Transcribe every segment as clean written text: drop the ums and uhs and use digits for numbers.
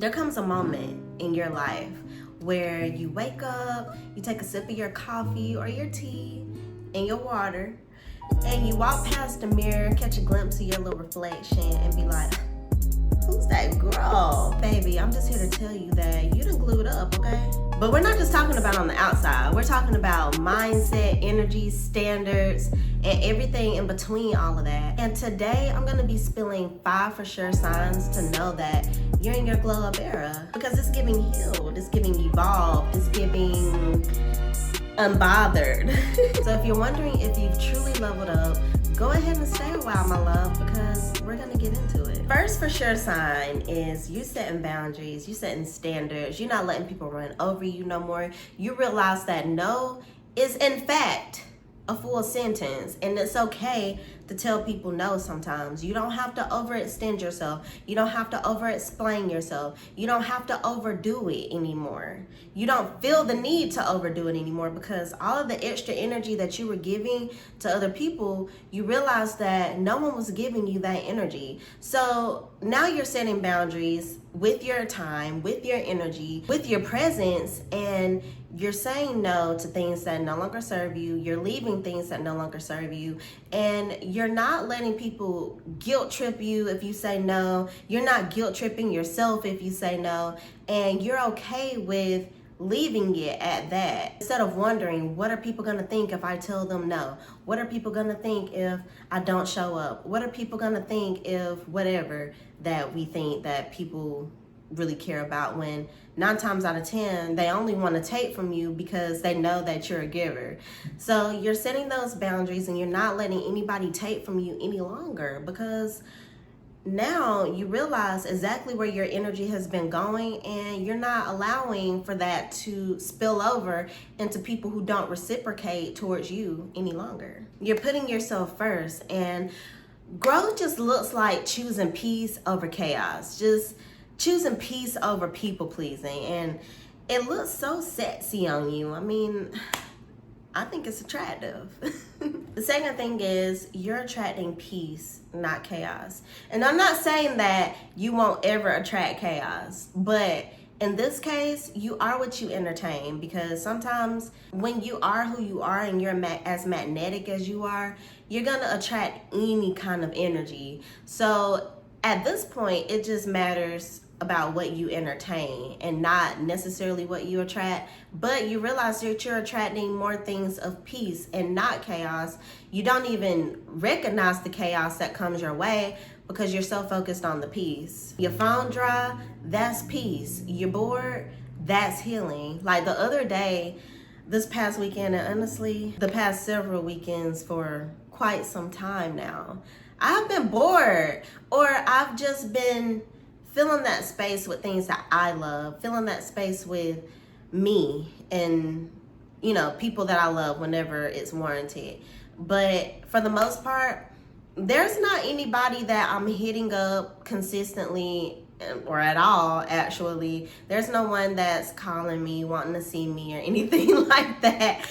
There comes a moment in your life where you wake up, you take a sip of your coffee or your tea and your water, and you walk past the mirror, catch a glimpse of your little reflection, and be like, who's that girl? Baby, I'm just here to tell you that you done glued up, okay? But we're not just talking about on the outside. We're talking about mindset, energy, standards, and everything in between all of that. And today, I'm gonna be spilling 5 for sure signs to know that you're in your glow up era. Because it's giving healed, it's giving evolved, it's giving unbothered. So if you're wondering if you've truly leveled up, go ahead and stay a while, my love, because we're gonna get into it. First for sure sign is you setting boundaries, you setting standards, you're not letting people run over you no more. You realize that no is in fact a full sentence, and it's okay to tell people no sometimes. You don't have to overextend yourself. You don't have to over-explain yourself. You don't have to overdo it anymore. You don't feel the need to overdo it anymore because all of the extra energy that you were giving to other people, you realize that no one was giving you that energy. So now you're setting boundaries with your time, with your energy, with your presence, and you're saying no to things that no longer serve you. You're leaving things that no longer serve you. And you're not letting people guilt trip you if you say no. You're not guilt tripping yourself if you say no. And you're okay with leaving it at that. Instead of wondering, what are people gonna think if I tell them no? What are people gonna think if I don't show up? What are people gonna think if whatever that we think that people really care about, when 9 times out of 10 they only want to take from you because they know that you're a giver. So you're setting those boundaries and you're not letting anybody take from you any longer, because now you realize exactly where your energy has been going, and you're not allowing for that to spill over into people who don't reciprocate towards you any longer. You're putting yourself first, and growth just looks like choosing peace over chaos, just choosing peace over people pleasing, and it looks so sexy on you. I mean, I think it's attractive. The second thing is you're attracting peace, not chaos. And I'm not saying that you won't ever attract chaos, but in this case, you are what you entertain, because sometimes when you are who you are and you're as magnetic as you are, you're gonna attract any kind of energy. So at this point, it just matters about what you entertain and not necessarily what you attract. But you realize that you're attracting more things of peace and not chaos. You don't even recognize the chaos that comes your way because you're so focused on the peace. Your phone dry, that's peace. You're bored, that's healing. Like the other day, this past weekend, and honestly, the past several weekends for quite some time now, I've been bored, or I've just been filling that space with things that I love, filling that space with me and, you know, people that I love whenever it's warranted. But for the most part, there's not anybody that I'm hitting up consistently or at all, actually. There's no one that's calling me, wanting to see me or anything like that.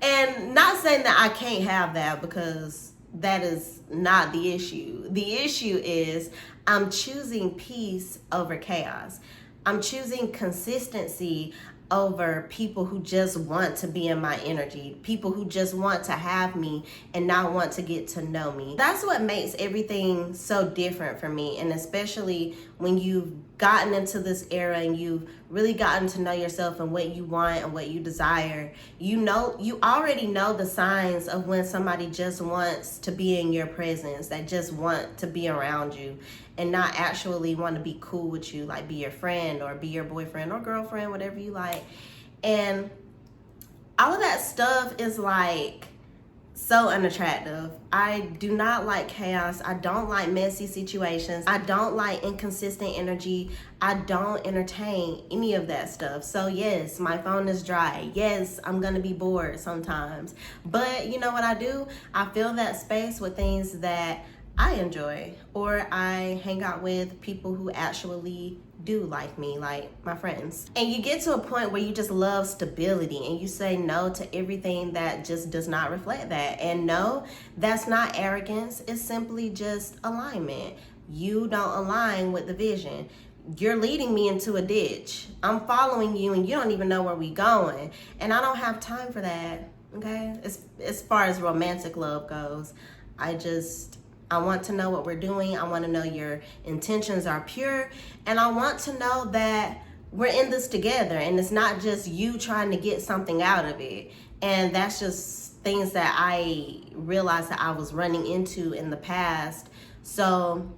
And not saying that I can't have that, because that is not the issue. The issue is I'm choosing peace over chaos. I'm choosing consistency over people who just want to be in my energy, people who just want to have me and not want to get to know me. That's what makes everything so different for me. And especially when you've gotten into this era and you've really gotten to know yourself and what you want and what you desire, you already know the signs of when somebody just wants to be in your presence, that just want to be around you and not actually want to be cool with you, like be your friend or be your boyfriend or girlfriend, whatever you like. And all of that stuff is like so unattractive. I do not like chaos. I don't like messy situations. I don't like inconsistent energy. I don't entertain any of that stuff. So yes, my phone is dry. Yes, I'm gonna be bored sometimes. But you know what I do? I fill that space with things that I enjoy, or I hang out with people who actually do like me, like my friends. And you get to a point where you just love stability and you say no to everything that just does not reflect that. And no, that's not arrogance. It's simply just alignment. You don't align with the vision. you're leading me into a ditch. I'm following you and you don't even know where we going. And I don't have time for that, okay? As far as romantic love goes, I want to know what we're doing. I want to know your intentions are pure. And I want to know that we're in this together and it's not just you trying to get something out of it. And that's just things that I realized that I was running into in the past. So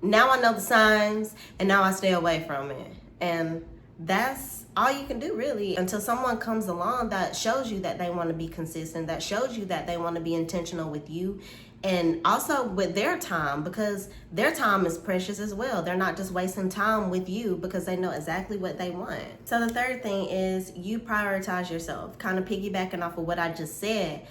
now I know the signs and now I stay away from it. And that's all you can do really until someone comes along that shows you that they want to be consistent, that shows you that they want to be intentional with you and also with their time, because their time is precious as well. They're not just wasting time with you because they know exactly what they want. So the third thing is you prioritize yourself, kind of piggybacking off of what I just said.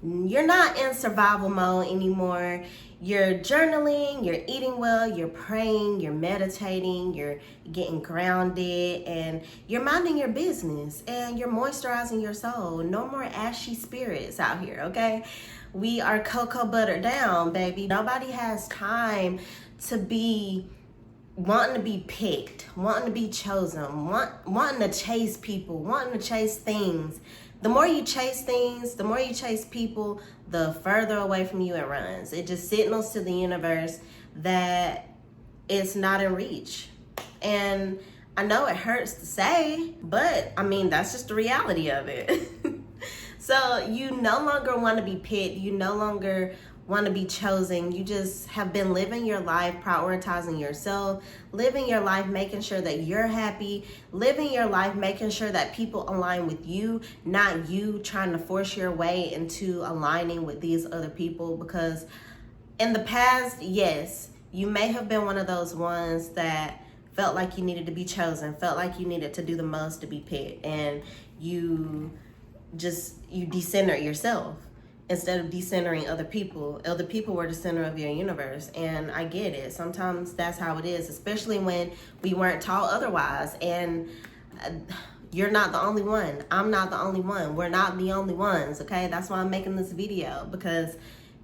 You're not in survival mode anymore. You're journaling, you're eating well, you're praying, you're meditating, you're getting grounded, and you're minding your business, and you're moisturizing your soul. No more ashy spirits out here, okay? We are cocoa buttered down, baby. Nobody has time to be wanting to be picked, wanting to be chosen, wanting to chase people, wanting to chase things. The more you chase things, the more you chase people, the further away from you it runs. It just signals to the universe that it's not in reach. And I know it hurts to say, but I mean, that's just the reality of it. So you no longer want to be picked. You no longer want to be chosen. You just have been living your life, prioritizing yourself, living your life, making sure that you're happy, living your life, making sure that people align with you, not you trying to force your way into aligning with these other people. Because in the past, yes, you may have been one of those ones that felt like you needed to be chosen, felt like you needed to do the most to be picked, and you decenter yourself instead of decentering other people. Other people were the center of your universe, and I get it. Sometimes that's how it is, especially when we weren't taught otherwise. And you're not the only one. I'm not the only one. We're not the only ones, okay? That's why I'm making this video, because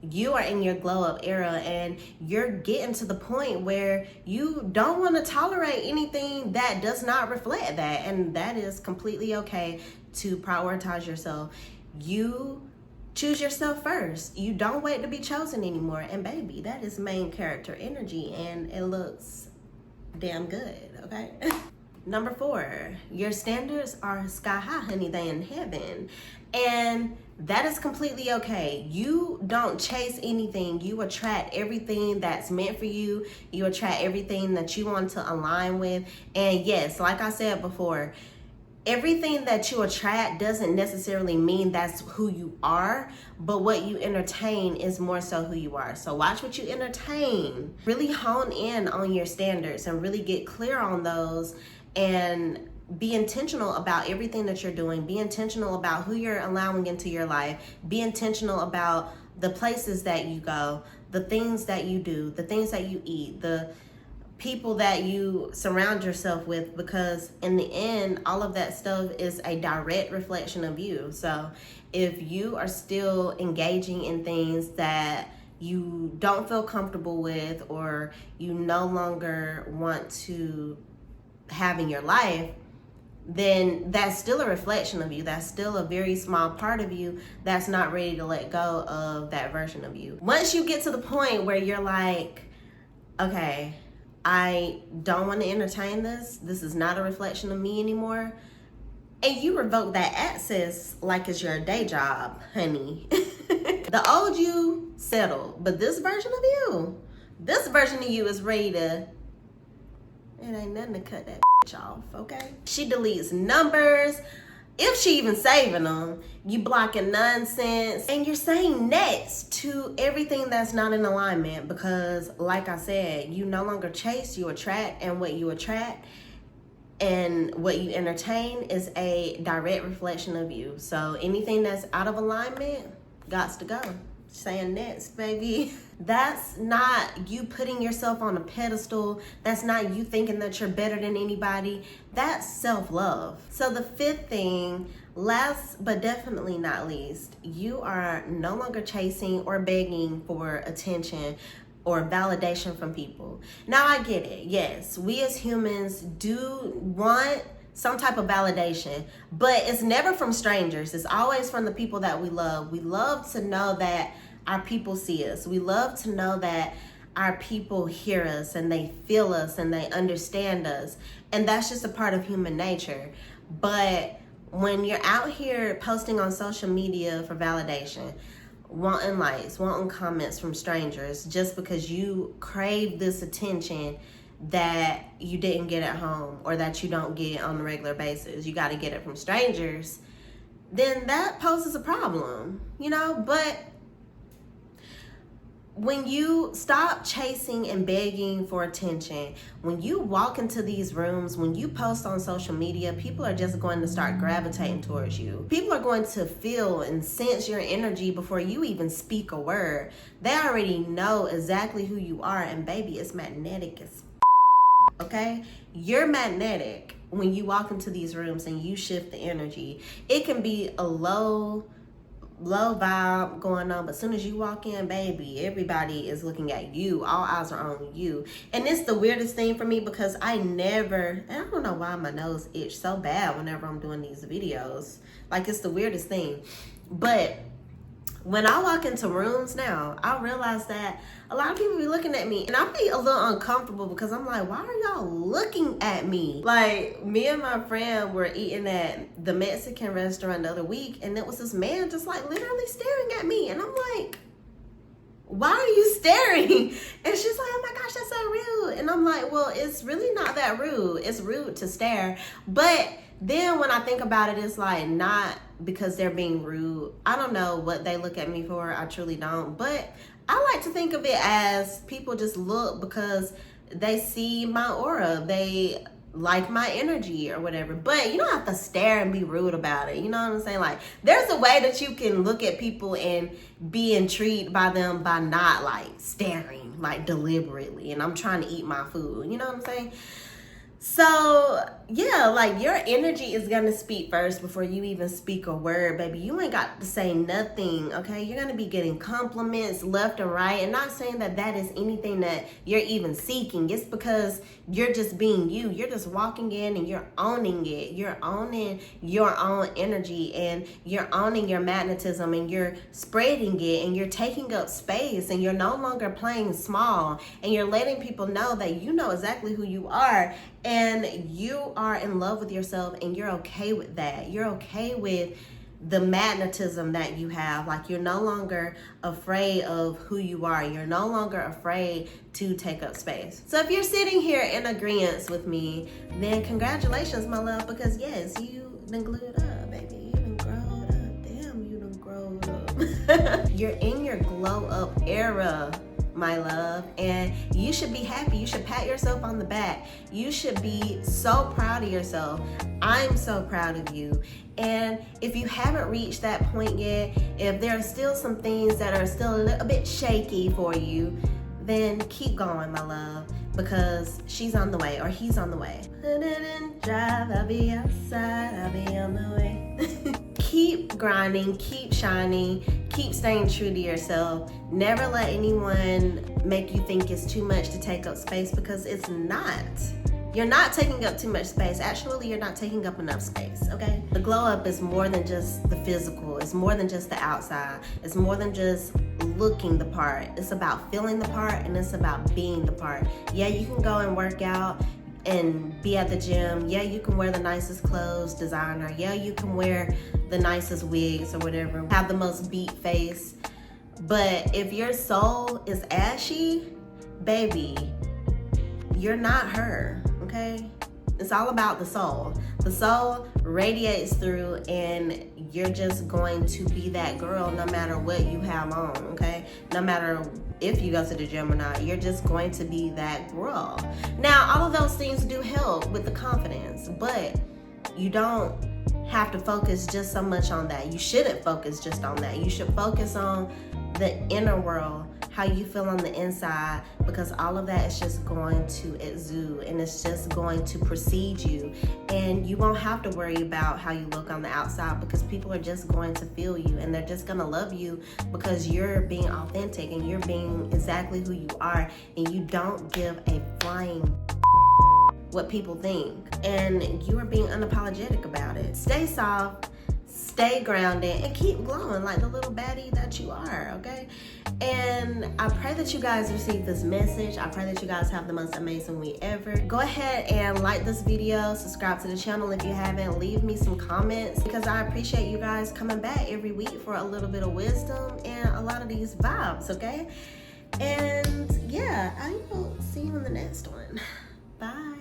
you are in your glow up era and you're getting to the point where you don't want to tolerate anything that does not reflect that. And that is completely okay to prioritize yourself. You choose yourself first. You don't wait to be chosen anymore. And baby, that is main character energy and it looks damn good, okay? Number 4, your standards are sky high, honey. They in heaven. And that is completely okay. You don't chase anything. You attract everything that's meant for you. You attract everything that you want to align with. And yes, like I said before, everything that you attract doesn't necessarily mean that's who you are, but what you entertain is more so who you are. So watch what you entertain. Really hone in on your standards and really get clear on those, and be intentional about everything that you're doing. Be intentional about who you're allowing into your life. Be intentional about the places that you go, the things that you do, the things that you eat, the people that you surround yourself with, because in the end, all of that stuff is a direct reflection of you. So if you are still engaging in things that you don't feel comfortable with, or you no longer want to have in your life, then that's still a reflection of you. That's still a very small part of you that's not ready to let go of that version of you. Once you get to the point where you're like, okay, I don't want to entertain this. This is not a reflection of me anymore. And you revoke that access like it's your day job, honey. The old you settled, but this version of you is ready to, it ain't nothing to cut that off, okay? She deletes numbers. If she even saving them, you blocking nonsense, and you're saying next to everything that's not in alignment, because like I said, you no longer chase, you attract, and what you attract and what you entertain is a direct reflection of you. So anything that's out of alignment gots to go. Saying next, baby. That's not you putting yourself on a pedestal. That's not you thinking that you're better than anybody. That's self-love. So the 5th thing, last but definitely not least, you are no longer chasing or begging for attention. or validation from people. Now I get it. Yes, we as humans do want some type of validation, but it's never from strangers. It's always from the people that we love. We love to know that our people see us. We love to know that our people hear us and they feel us and they understand us. And that's just a part of human nature. But when you're out here posting on social media for validation, wanting likes, wanting comments from strangers just because you crave this attention that you didn't get at home or that you don't get on a regular basis, you got to get it from strangers, then that poses a problem, you know? But when you stop chasing and begging for attention, when you walk into these rooms, when you post on social media, people are just going to start gravitating towards you. People are going to feel and sense your energy before you even speak a word. They already know exactly who you are, and baby, it's magnetic as okay? You're magnetic when you walk into these rooms and you shift the energy. It can be a low vibe going on, but as soon as you walk in, baby, everybody is looking at you. All eyes are on you. And it's the weirdest thing for me because I don't know why my nose itch so bad whenever I'm doing these videos. Like, it's the weirdest thing. But when I walk into rooms now, I realize that a lot of people be looking at me and I be a little uncomfortable because I'm like, why are y'all looking at me? Like, me and my friend were eating at the Mexican restaurant the other week and there was this man just like literally staring at me. And I'm like, why are you staring? And she's like, oh my gosh, that's so rude. And I'm like, well, it's really not that rude. It's rude to stare. But then when I think about it, it's like not because they're being rude. I don't know what they look at me for. I truly don't. But I like to think of it as people just look because they see my aura. They like my energy or whatever. But you don't have to stare and be rude about it. You know what I'm saying? Like, there's a way that you can look at people and be intrigued by them by not like staring like deliberately. And I'm trying to eat my food. You know what I'm saying? So yeah, like your energy is gonna speak first before you even speak a word, baby. You ain't got to say nothing, okay? You're gonna be getting compliments left and right. And not saying that that is anything that you're even seeking. It's because you're just being you. You're just walking in and you're owning it. You're owning your own energy and you're owning your magnetism and you're spreading it and you're taking up space and you're no longer playing small and you're letting people know that you know exactly who you are. And you are in love with yourself and you're okay with that. You're okay with the magnetism that you have. Like, you're no longer afraid of who you are. You're no longer afraid to take up space. So if you're sitting here in agreement with me, then congratulations, my love, because yes, you done glued up, baby. You done growed up. Damn, you done growed up. You're in your glow up era, my love, and you should be happy. You should pat yourself on the back. You should be so proud of yourself. I'm so proud of you. And if you haven't reached that point yet, if there are still some things that are still a little bit shaky for you, then keep going, my love, because she's on the way, or he's on the way. Drive, I'll be outside, I'll be on the way. Keep grinding, keep shining, keep staying true to yourself. Never let anyone make you think it's too much to take up space, because it's not. You're not taking up too much space. Actually, you're not taking up enough space, okay? The glow up is more than just the physical. It's more than just the outside. It's more than just looking the part. It's about feeling the part, and it's about being the part. Yeah, you can go and work out and be at the gym. Yeah, you can wear the nicest clothes, designer. Yeah, you can wear the nicest wigs or whatever. Have the most beat face. But if your soul is ashy, baby, you're not her, okay? It's all about the soul. The soul radiates through, and you're just going to be that girl no matter what you have on, okay? No matter if you go to the gym or not, you're just going to be that girl. Now, all of those things do help with the confidence, but you don't have to focus just so much on that. You shouldn't focus just on that. You should focus on the inner world, how you feel on the inside, because all of that is just going to exude and it's just going to precede you. And And you won't have to worry about how you look on the outside, because people are just going to feel you, and they're just gonna love you because you're being authentic and you're being exactly who you are, and you don't give a flying what people think, and you are being unapologetic about it. Stay soft, stay grounded, and keep glowing like the little baddie that you are, okay? And I pray that you guys receive this message. I pray that you guys have the most amazing week ever. Go ahead and like this video, subscribe to the channel if you haven't, leave me some comments, because I appreciate you guys coming back every week for a little bit of wisdom and a lot of these vibes, okay? And yeah, I will see you in the next one. Bye.